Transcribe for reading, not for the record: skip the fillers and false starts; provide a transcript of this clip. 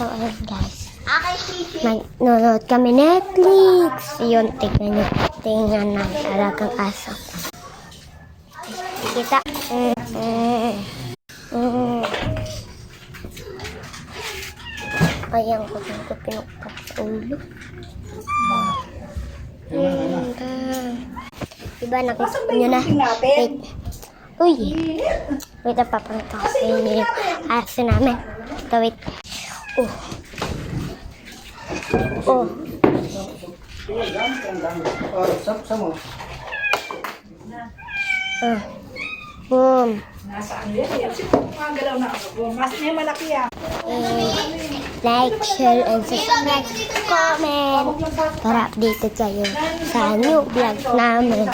So, ayun guys. Nanonood kami Netflix. Yun, tignan nyo. Tingnan ng alagang aso. Kita. Ayan ko pinukpak sa ulo. Diba nakita nyo na? Wait. Uy. Wait, napapangita ko sa inyo yung aso namin. Ito, wait. Oh. Boom. Nasaan yan? Mga galaw na ako. Mas may malaki yan. Like, share, and subscribe, comment para updated kayo sa new vlog namin.